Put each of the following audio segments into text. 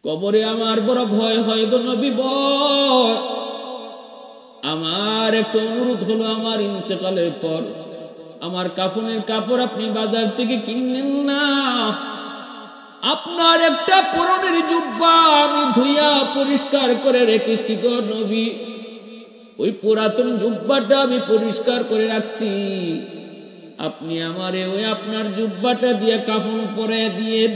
কবরে আমার বড় ভয় হয় গো নবী ভয়। আমার একটা অনুরোধ হলো, আমার ইন্তেকালের পর আমার কাফনের কাপড় আপনি বাজার থেকে কিনেন না, আপনার একটা পরনের জুব্বা আমি ধুইয়া পরিষ্কার করে রেখেছি গো নবী। ওই পুরাতন জুব্বাটা আমি পরিষ্কার করে রাখছি, আপনি আমারে ওই আপনার জুব্বাটা দিয়ে কাফন পরায় দিয়েন,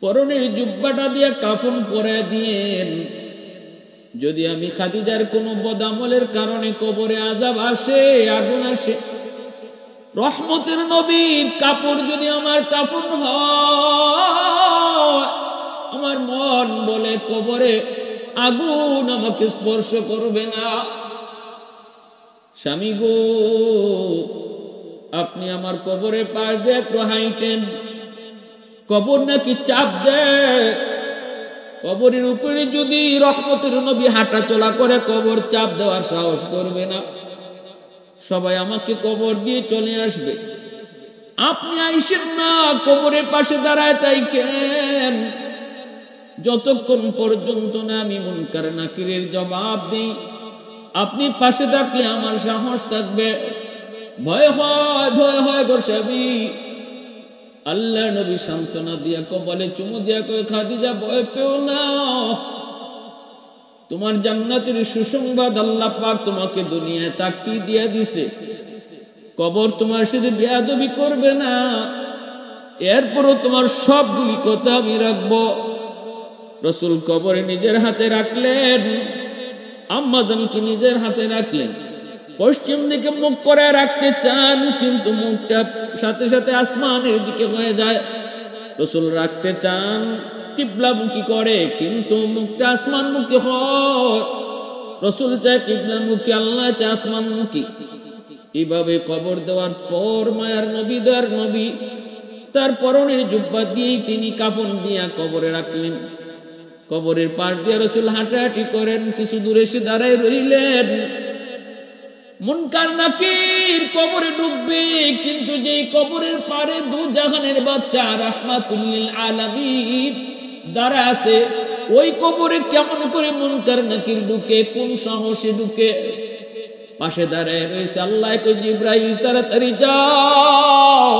পরনের জুব্বাটা দিয়ে কাফন পরায় দিয়েন। যদি আমি খাদিজার কোনো বদামলের কারণে কবরে আযাব আসে, আগুন আসে, রহমতের নবীর কাপড় যদি আমার কাফন হয়, আমার মন বলে কবরে আগুন আমাকে স্পর্শ করবে না। স্বামী গো, আপনি আমার কবরের পাশ দিয়ে একটু হাইটেন, কবর নাকি চাপ দেয়। কবরের উপরে যদি রহমতের নবী হাঁটা চলা করে, কবর চাপ দেওয়ার সাহস করবে না, সবাই আমাকে কবর দিয়ে চলে আসবে। আপনি আইসেন না, কবরের পাশে দাঁড়ায় তাই কেন? যতক্ষণ পর্যন্ত না আমি মুনকার নাকিরের জবাব দিই, আপনি পাশে থাকলে আমার সাহস থাকবে। ভয় হয় গো স্বামী। আল্লাহ নবী সান্ত্বনা দিয়া কপালে চুমু দিয়া কয়ে, খাদিজা ভয় পেও না, তোমার জান্নাতের সুসংবাদ আল্লাহ পাক তোমাকে দুনিয়ায় তাকতি দিয়া দিছে। কবর তোমার সাথে বেয়াদবি করবে না, এরপরও তোমার সবগুলি কথা আমি রাখবো। রাসূল কবরে নিজের হাতে রাখলেন, আম্মাজানকে নিজের হাতে রাখলেন। পশ্চিম দিকে মুখ করে রাখতে চান, কিন্তু মুখটা সাথে সাথে আসমানের দিকে হয়ে যায়। রাসূল রাখতে চান কিবলামুখী করে, কিন্তু মুখটা আসমানমুখী হয়। রাসূল চায় কিবলামুখী, আল্লাহ চায় আসমানমুখী। এইভাবে কবর দেওয়ার পর মায়ার নবী, দয়ার নবী তার পরনের জুব্বা দিয়েই তিনি কাফন দিয়া কবরে রাখলেন। কবরের পাশ দিয়ে রাসূল হাঁটাহাঁটি করেন, কিছু দূরে এসে দাঁড়ায় রইলেন। মুনকার নাকির কবরে ঢুকবে, কিন্তু যে কবরের পারে দু জাহানের বাদশা রাহমাতুল লিল আলামিন দাঁড়া আছে, ওই কবরে কেমন করে মুনকার নাকির ঢুকে, কোন সাহসে ঢুকে? পাশে দাঁড়ায় রয়েছে আল্লাহ কই, জিবরাইল তাড়াতাড়ি যাও,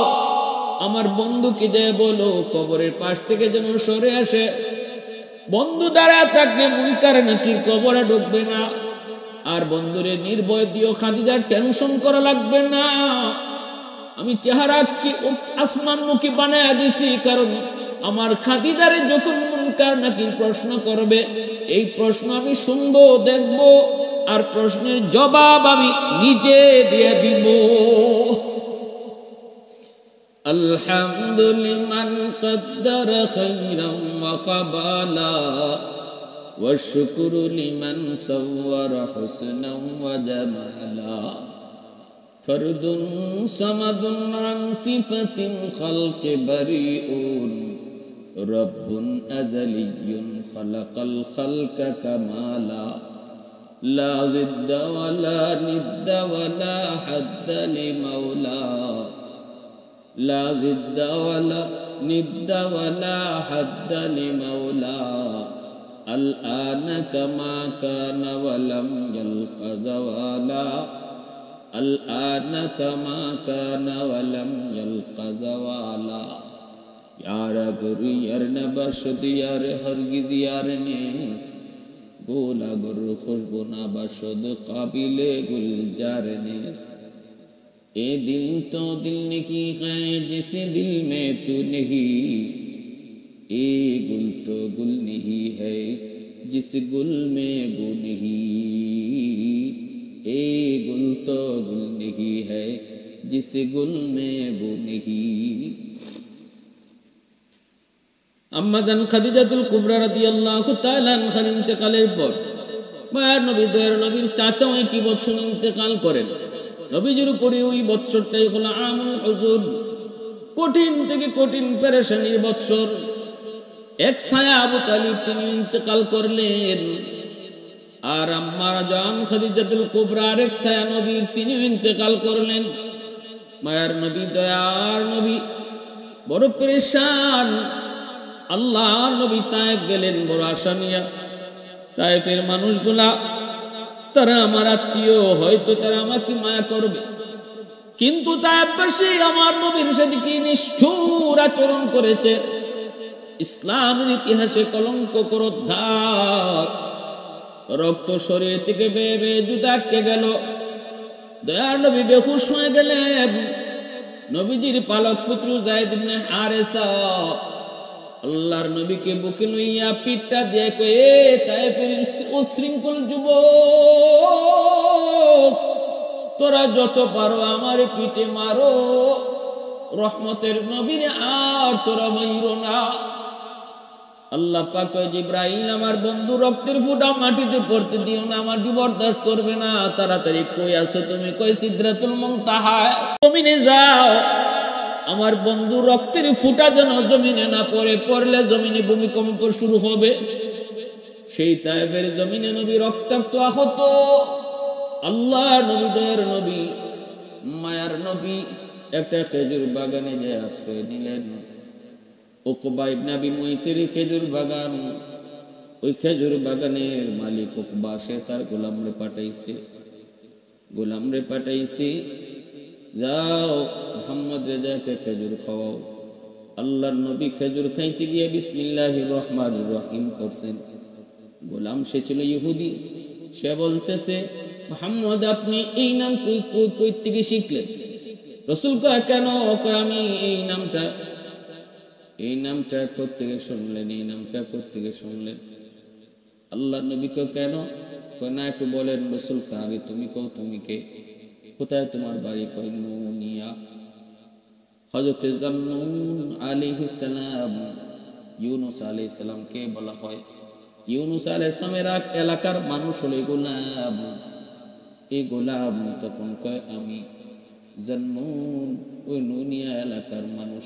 আমার বন্ধুকে যায় বলো কবরের পাশ থেকে যেন সরে আসে। বন্ধু দাঁড়ায় থাকলে মুনকার নাকির কবরে ঢুকবে না। আর বন্ধুরে নির্ভয় দিও, খাদিজার টেনশন করা লাগবে না, আমি চেহারা কি আসমানমুখী বানায়া দিছি, কারণ আমার খাদিজারে যখন মুনকার নাকির প্রশ্ন করবে, এই প্রশ্ন আমি শুনবো, দেখবো, আর প্রশ্নের জবাব আমি নিজে দিয়ে দিব। আলহামদুলিমান কদ্দারা খাইরাম ওয়া খাবালা والشكر لمن صور حسنا وجمالا فرد صمد عن صفة الخلق بريء رب أزلي خلق الخلق كمالا لا ضد ولا ند ولا حد لمولا لا ضد ولا ند ولا حد لمولا الآن كما كان ولم يلق زوالا الآن كما كان ولم يلق زوالا यार गुरु यार नबशद यार हरगिज यार नेस गोला गुरु खुशबू नबशद काबिले गुलजार नेस ए दिल तो दिल ने की है जिस दिल में तू नहीं, ए गुल तो गुल नहीं है जिस गुल में वो नहीं, ए गुल तो गुल नहीं है जिस गुल में वो नहीं। আম্মাজান খাদিজাতুল কুবরা রাদিয়াল্লাহু তাআলা আনহার ইন্তেকালের পর মায়ার নবী, দয়ার নবীর চাচাও একই বছর ইন্তেকাল করেন। নবীজির উপরে ওই বছরটাই হলো আমুল হুজুন, কঠিন থেকে কঠিন পেরেশানির বছর। এক ছায়া আবু তালিব তিনি ইন্তেকাল করলেন, আর আম্মা জান খাদিজাতুল কুবরা আরেক ছায়া নবীর তিনি ইন্তেকাল করলেন। মায়ার নবী, দয়ার নবী বড় পেরেশান। আল্লাহ নবী তায়েফ গেলেন বড় আশা নিয়া। তায়েফের মানুষগুলা তারা আমার আত্মীয়, হয়তো তারা আমাকে মায়া করবে, কিন্তু তায়েফবাসী আমার নবীর সাথে কি নিষ্ঠুর আচরণ করেছে, ইসলামের ইতিহাসে কলঙ্ক করোদ্ধার। রক্ত শরীর থেকে বেয়ে বেয়ে জুতা আটকে গেল। দয়ার নবী বেহুশ হয়ে গেলেন। নবীজির পালক পুত্র যায়েদ ইবনে হারেসা আল্লাহর নবীকে বুকে লইয়া পিঠটা দিয়ে কয়ে, তায়েফের উচ্ছৃঙ্খল যুবক, তোরা যত পারো আমার পিঠে মারো, রহমতের নবীর আর তোরা মাইরো না। আল্লাহ পাক কয়, জিবরাইল আমার বন্ধু রক্তের ফোঁটা মাটিতে পড়তে দিও না, মাটি বরদাস্ত করবে না। তাড়াতাড়ি কই আসো তুমি? কই সিদরাতুল মুনতাহায়। জমিনে যাও, আমার বন্ধু রক্তের ফোঁটা যেন জমিনে না পড়ে, পড়লে জমিনে ভূমিকম্প শুরু হবে। সেই তায়েফের জমিনে নবী রক্তাক্ত আহত। আল্লাহ নবী, দয়ার নবী, মায়ার নবী একটা খেজুর বাগানে যে আশ্রয় নিলেন। উকবা ইবনে আবি মুয়তির খেজুর বাগান। ওই খেজুর বাগানের মালিক উকবা, সে তার গোলামরে পাঠাইছে, যাও মুহাম্মদ রেজাকে খেজুর খাওয়াও। আল্লাহর নবী খেজুর খাইতে গিয়ে বিসমিল্লাহির রহমানির রহিম করছেন। গোলাম সে ছিল ইহুদি, সে বলতেছে, মুহাম্মদ আপনি এই নাম কই থেকে শিখলেন? রাসূল কয়, কেন? কয়, আমি এই নামটা কোত্থেকে শুনলেন? এই নামটা কোত্থেকে শুনলেন? আল্লাহর নবী কয়, কেন? কয়, না একটু বলেন। রাসূল কয়, আগে তুমি কও, তুমি কে? কোথায় তোমার বাড়ি? কয়, নুনিয়া। হযরত জান্নুন আলাইহিস সালাম, ইউনুস আলাইহিস সালামকে বলা হয়। ইউনুস আলাইহিস সালামের এলাকার মানুষ হলো গোলাম। এই গোলাম তখন কয়, আমি জান্নুন, ওই নুনিয়া এলাকার মানুষ।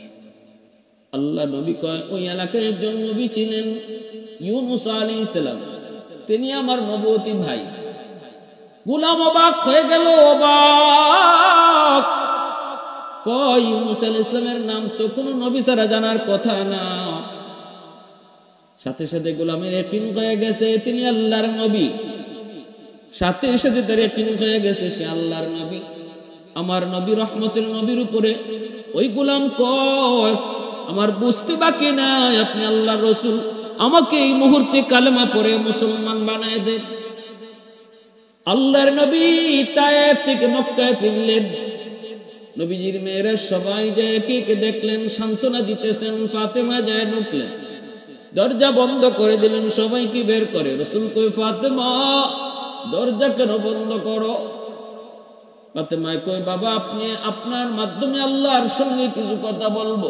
আল্লাহ নবী কয়, ওই এলাকায় একজন নবী ছিলেন ইউনুস আলাইহিস সালাম, তিনি আমার নবুয়তি ভাই। গোলাম অবাক হয়ে গেল, অবাক। কয়, ইউনুস আলাইহিস সালামের নাম তো কোনো নবী ছাড়া জানার কথা না। সাথে সাথে গোলামের ইয়াকিন হয়ে গেছে তিনি আল্লাহর নবী। সাথে সাথে তার ইয়াকিন হয়ে গেছে সে আল্লাহর নবী, আমার নবী, রহমতের নবীর উপরে। ওই গোলাম কয়, আমার বুঝতে বাকি নাই, আপনি আল্লাহর রাসূল, আমাকে এই মুহূর্তে কালেমা পড়ে মুসলমান বানায় দেন। আল্লাহর নবী তায়েফ থেকে মক্কায় ফিরলেন। নবীজির মেয়েরা সবাই যায় একে একে দেখলেন, সান্ত্বনা দিতেছেন। ফাতেমা যায় ঢুকলেন, দরজা বন্ধ করে দিলেন, সবাইকে বের করে। রাসূল কই, ফাতেমা দরজা কেন বন্ধ করো? ফাতেমা কই, বাবা আপনি, আপনার মাধ্যমে আল্লাহর সঙ্গে কিছু কথা বলবো।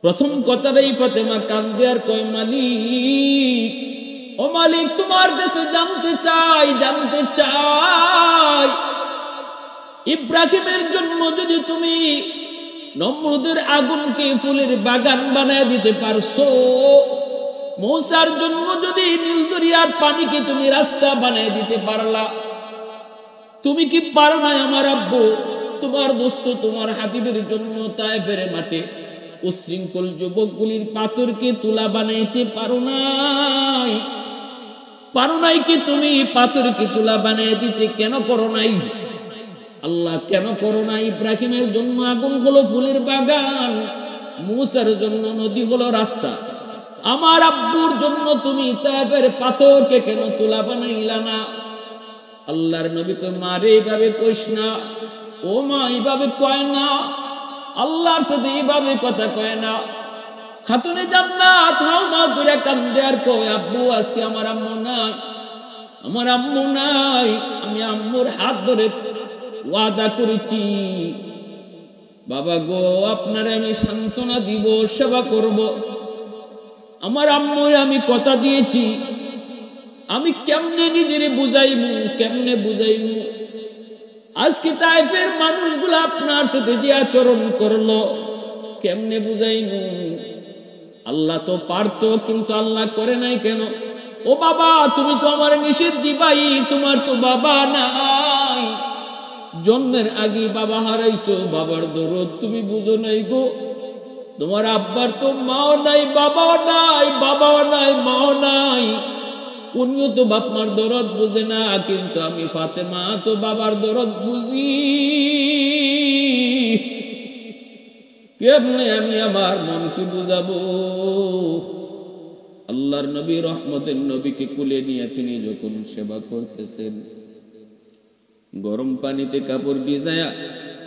প্রথম কথাটাই ফাতেমা কান্দে আর কয়, মালিক, ও মালিক, তোমার কাছে জানতে চাই ইব্রাহিমের জন্য যদি তুমি নমরুদের আগুনকে ফুলের বাগান বানায় দিতে পারছো, মূসার জন্য যদি নীল দরিয়ার পানিকে তুমি রাস্তা বানায় দিতে পারলা, তুমি কি পারো না আমার আব্বু, তোমার দোস্ত, তোমার হাবিবের জন্য তায়েফের মাঠে উশৃঙ্খল যুবকগুলির পাথরকে তুলা বানাইতে পারো নাই কি তুমি? পাথরকে তুলা বানিয়ে দিতে কেন করো নাই? আল্লাহ কেন করো না? ইব্রাহিমের জন্য আগুন হলো ফুলের বাগান, মূসার জন্য নদী হলো রাস্তা, আমার আব্বুর জন্য তুমি তায়েফের পাথরকে কেন তুলা বানাইলা না? আল্লাহর নবী কয়, মা রে, এইভাবে কইস না। ও মা, এইভাবে কয় না, আল্লাহর সাথে এইভাবে কথা কয় না। খাতুনে জান্নাত হাওমা করে কান্দে আর কয়, আব্বু আজকে আমার আম্মু নাই, আমি আম্মুর হাত ধরে ওয়াদা করেছি, বাবা গো, আপনারে আমি সান্ত্বনা দিব, সেবা করব। আমার আম্মুরে আমি কথা দিয়েছি, আমি কেমনে নিজেরে বুঝাইমু? আজকে তায়েফের মানুষগুলো আপনার সাথে যে আচরণ করলো, কেমনে বুঝাইমু? আল্লাহ তো পারতো, কিন্তু আল্লাহ করে নাই কেন? ও বাবা, তুমি তো আমার নিষেধ দিবাই, তোমার তো বাবা নাই, জন্মের আগে বাবা হারাইছো, বাবার দরদ তুমি বুঝো নাই গো। তোমার আব্বার তো মাও নাই, বাবাও নাই, বাবাও নাই, মাও নাই। উনিও তো বাপ মার দরদ বুঝে না, কিন্তু আমি ফাতেমা তো বাবার দরদ বুঝি। কেমনে আমি আমার মনকে বুঝাবো? আল্লাহর নবী, রহমতের নবীকে কুলে নিয়ে তিনি যখন সেবা করতেছেন, গরম পানিতে কাপড় ভিজায়া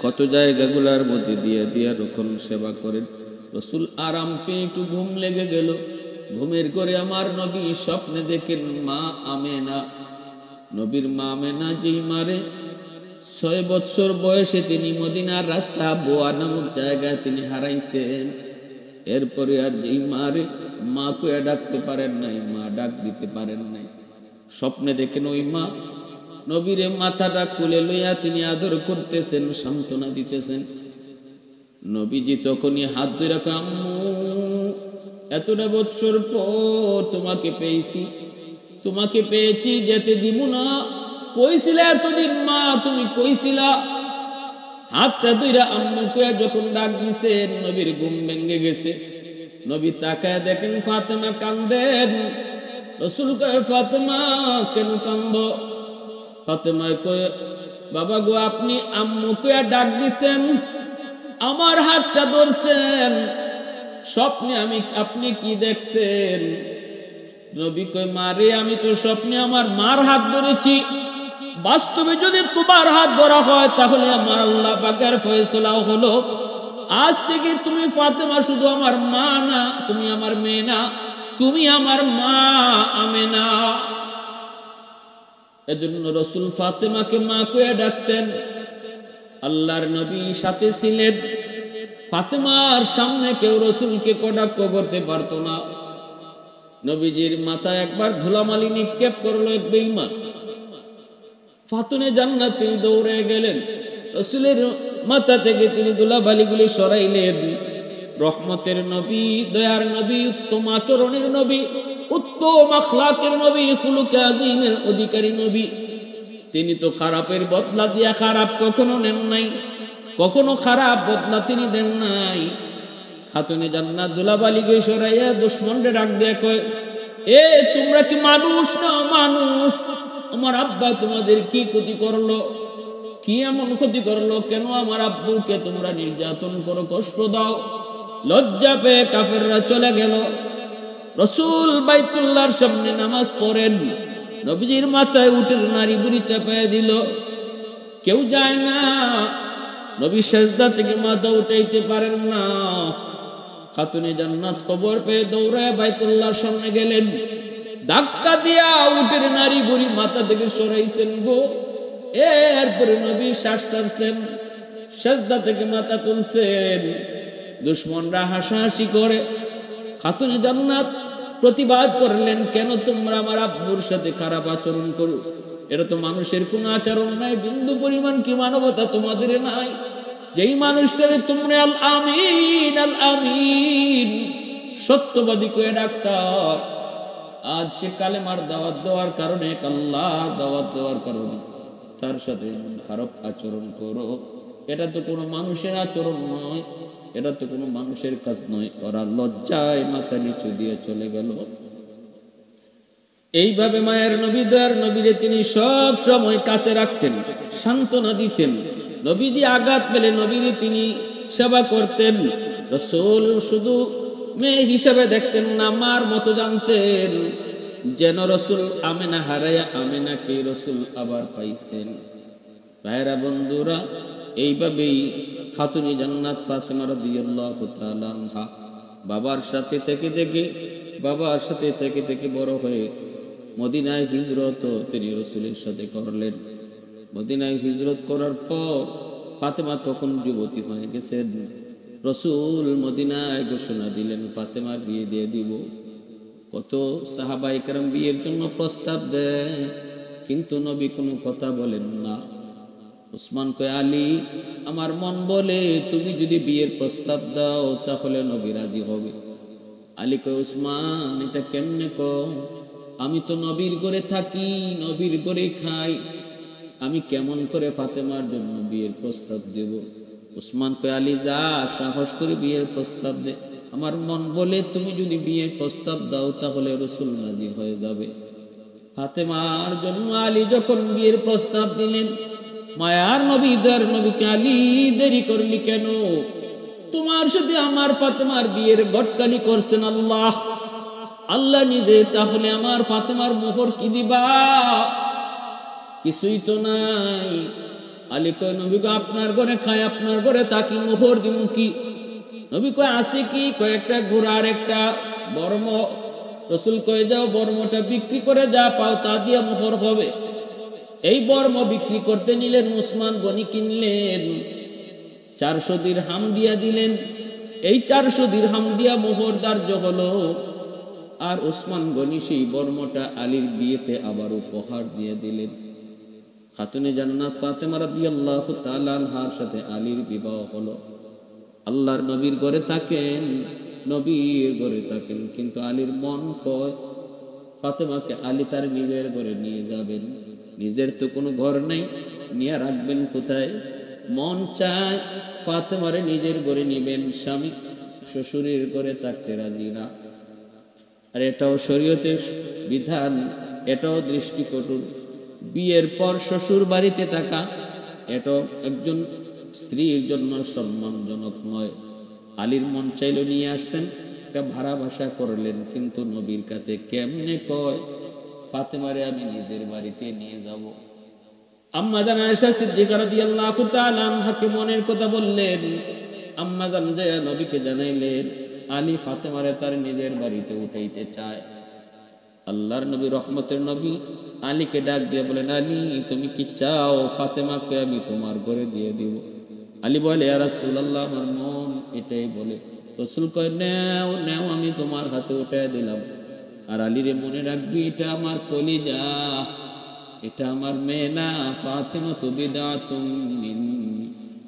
কত জায়গাগুলার মধ্যে দিয়ে দিয়া যখন সেবা করেন, রসুল আরাম পেয়ে একটু ঘুম লেগে গেল। ঘুমের করে আমার নবী স্বপ্নে দেখেন মা আমেনা, নবীর মা আমেনা, যেই মারে 6 বছর বয়সে তিনি মদিনার রাস্তা বোয়া নামক জায়গায় তিনি হারাইছেন। এরপরে আর যেই মারে মা কয়ে ডাকতে পারেন নাই, মা ডাক দিতে পারেন নাই, স্বপ্নে দেখেন ওই মা নবীরে মাথাটা কুলে লইয়া তিনি আদর করতেছেন, সান্ত্বনা দিতেছেন। নবীজি তখনই হাত ধরে, আম্মু এতটা বছর পর তোমাকে পেয়েছি, তোমাকে পেয়েছি, যেতে দিব না। কইছিলা এতদিন মা, তুমি কইছিলা। হাতটা ধইরা আম্মু কইয়া যখন ডাক দিছেন, নবীর ঘুম ভেঙে গেছে। নবী তাকায় দেখেন ফাতেমা কান্দেন। রসুল কয়, ফাতেমা কেন কান্দ? ফাতেমা কয়, বাবা গো, আপনি আম্মু কইয়া ডাক দিছেন, আমার হাতটা ধরছেন, স্বপ্নে আপনি কি দেখছেন? নবী কয়, মারে আমি তো স্বপ্নে আমার মার হাত ধরেছি, বাস্তবে যদি তোমার হাত ধরা হয় তাহলে আমার আল্লাহ পাকের ফয়সালা হলো, আজ থেকে তুমি ফাতেমা শুধু আমার মা না, তুমি আমার মেয়ে না, তুমি আমার মা আমেনা। এজন্য রসুল ফাতেমাকে মা কইয়া ডাকতেন। আল্লাহর নবী সাথে ছিলেন, ফাতেমার সামনে কেউ রসুলকে কটাক্ষ করতে পারতো না। নবীজির মাথায় একবার ধুলামালি নিক্ষেপ করলো এক বেঈমান, ফাতুনে জান্নাত তিনি দৌড়ে গেলেন, রসুলের মাথা থেকে তিনি ধুলাবালিগুলি সরাইলেন। রহমতের নবী, দয়ার নবী, উত্তম আচরণের নবী, উত্তম আখলাকের নবী, খুলুকে আজিমের অধিকারী নবী, তিনি তো খারাপের বদলা দিয়া খারাপ কখনো নেন নাই, কখনো খারাপ বদলা তিনি দেন নাই। খাতুনে জান্নাত ধুলাবালিকে সরাইয়া দুশমনরে ডাক দিয়ে কয়, এ তোমরা কি মানুষ না মানুষ? আমার আব্বা তোমাদের কি ক্ষতি করলো? কি এমন ক্ষতি করলো? কেন আমার আব্বুকে তোমরা নির্যাতন করো, কষ্ট দাও? লজ্জা পেয়ে কাফেররা চলে গেল। রসুল বাইতুল্লাহর সামনে নামাজ পড়েন, নবীজির মাথায় উটের নারী বুড়ি চাপায় দিল, কেউ যায় না। নবী সেজদা থেকে মাথা উঠাইতে পারেন না। খাতুনে জান্নাত খবর পেয়ে দৌড়ায় বাইতুল্লাহর সামনে গেলেন, ধাক্কা দিয়া উটের নারী বুড়ি মাথা থেকে সরাইছেন গো। এরপরে নবী শ্বাস ছাড়ছেন, সেজদা থেকে মাথা তুলছেন। দুশমনরা হাসাহাসি করে। খাতুনে জান্নাত প্রতিবাদ করলেন, কেন তোমরা আমার আব্বুর সাথে খারাপ আচরণ করো? এটা তো মানুষের কোনো আচরণ নাই, বিন্দু পরিমাণ কি মানবতা তোমাদের নাই? যেই মানুষটারে তোমরা আল আমিন, আল আমিন সত্যবাদী করে ডাক্তার, আজ সে কালেমার দাওয়াত দেওয়ার কারণে, আল্লাহর দাওয়াত দেওয়ার কারণে তার সাথে খারাপ আচরণ করো, এটা তো কোনো মানুষের আচরণ নয়, এটা তো কোনো মানুষের কাজ নয়। ওরা লজ্জায় মাথা নিচু দিয়ে চলে গেল। এইভাবে মায়ের নবী, দয়ার নবীরে তিনি সব সময় কাছে রাখতেন, সান্ত্বনা দিতেন। নবীজি আঘাত পেলে নবীরে তিনি সেবা করতেন। রসুল শুধু মেয়ে হিসাবে দেখতেন না, মার মতো জানতেন, যেন রসুল আমেনা হারাইয়া আমেনাকে রসুল আবার পাইছেন। ভাইরা বন্ধুরা, এইভাবেই খাতুনে জান্নাত ফাতেমা রাদিয়াল্লাহু তাআলা আনহা বাবার সাথে থেকে বড় হয়ে মদিনায় হিজরত তিনি রসুলের সাথে করলেন। মদিনায় হিজরত করার পর ফাতেমা তখন যুবতী হয়ে গেছেন। রসুল মদিনায় ঘোষণা দিলেন, ফাতেমার বিয়ে দিয়ে দিব। কত সাহাবায়ে কেরাম বিয়ের জন্য প্রস্তাব দেয়, কিন্তু নবী কোনো কথা বলেন না। উসমান কয়, আলী আমার মন বলে তুমি যদি বিয়ের প্রস্তাব দাও তাহলে নবী রাজি হবে। আলী কয়, উসমান এটা কেমনে কও? আমি তো নবীর ঘরে থাকি, নবীর ঘরে খাই, আমি কেমন করে ফাতেমার জন্য বিয়ের প্রস্তাব দেব? উসমান কয় আলী যা সাহস করে বিয়ের প্রস্তাব দে, আমার মন বলে তুমি যদি বিয়ের প্রস্তাব দাও তাহলে রাসূল রাজি হয়ে যাবে। ফাতেমার জন্য আলী যখন বিয়ের প্রস্তাব দিলেন, মায়ার নবী দয়ার নবীকে আলী দেরি করলি কেন? তোমার সাথে আমার ফাতেমার বিয়ের গটকালি করছেন আল্লাহ, আল্লাহ নিজে, তাহলে আমার ফাতেমার মোহর কি দিবা? কিছুই তো নাই। আলী কয় নবী গো আপনার ঘরে খায়, আপনার ঘরে তাকি, মোহর দিব কি? নবী কয় আছে কি? কয়েকটা ঘোড়ার একটা বর্ম। রাসূল কয়ে যাও বর্মটা বিক্রি করে যা পাও তা দিয়া মোহর হবে। এই বর্ম বিক্রি করতে নিলেন, উসমান গনি কিনলেন, 400 দিরহাম দিয়া দিলেন। এই 400 দিরহাম দিয়া মোহর ধার্য হলো। আর উসমান গনি সেই বর্মটা আলীর বিয়েতে আবার উপহার দিয়ে দিলেন। খাতুনে জান্নাত ফাতেমা রাদিয়াল্লাহু তাআলা আনহার সাথে আলীর বিবাহ হলো। আল্লাহর নবীর ঘরে থাকেন, নবীর ঘরে থাকেন, কিন্তু আলীর মন কয় ফাতেমাকে আলী তার নিজের ঘরে নিয়ে যাবেন। নিজের তো কোনো ঘর নেই, নিয়ে রাখবেন কোথায়? মন চায় ফাতেমারে নিজের ঘরে নিবেন, স্বামী শ্বশুরের ঘরে থাকতে রাজি না। আর এটাও শরীয়তের বিধান, এটাও দৃষ্টিকটু। বিয়ের পর শ্বশুর বাড়িতে থাকা এটাও একজন স্ত্রীর জন্য সম্মানজনক নয়। আলীর মন চাইল নিয়ে আসতেন, একটা ভাড়া বাসা করলেন, কিন্তু নবীর কাছে কেমনে কয় ফাতেমারে আমি নিজের বাড়িতে নিয়ে যাব? আম্মা জান আয়েশা সিদ্দিকা রাদিয়াল্লাহু তাআলা আনহাকে মনের কথা বললেন। আম্মা জান যায় নবীকে জানাইলেন আলী ফাতেমারে তার নিজের বাড়িতে উঠাইতে চায়। আল্লাহর নবী রহমতের নবী আলীকে ডাক দিয়ে বলেন, আলী তুমি কি চাও ফাতেমাকে আমি তোমার ঘরে দিয়ে দিব? আলী বলে, ইয়া রাসূলুল্লাহ আমার মন এটাই বলে। রাসূল কয় নাও নাও, আমি তোমার হাতে উঠায় দিলাম। আর আলীরে মনে রাখবি এটা আমার কলিজা, এটা আমার মেয়ে না। ফাতেমা তো বিদআতুম মিন্নি,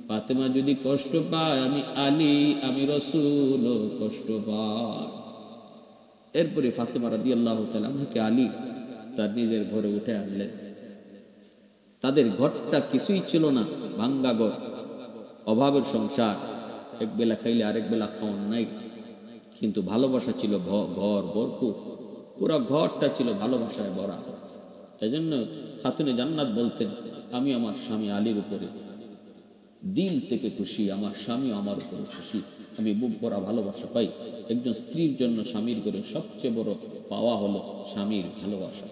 ফাতেমা যদি কষ্ট পায় আমি আলী, আমি রাসূল কষ্ট পায়। এরপরে ফাতেমা রাদিয়াল্লাহু তাআলা আনহাকে আলী তার নিজের ঘরে উঠে আনলেন। তাদের ঘরটা কিছুই ছিল না, ভাঙ্গা ঘর, অভাবের সংসার, এক বেলা খাইলে আরেক বেলা খাওয়ান নাই, কিন্তু ভালোবাসা ছিল ঘর ভরপুর, পুরো ঘরটা ছিল ভালোবাসায় ভরা। এই জন্য খাতুনে জান্নাত বলতেন, আমি আমার স্বামী আলীর উপরে দিল থেকে খুশি, আমার স্বামী আমার উপরে খুশি, আমি বুক ভরা ভালোবাসা পাই। একজন স্ত্রীর জন্য স্বামীর ঘরে সবচেয়ে বড় পাওয়া হলো স্বামীর ভালোবাসা।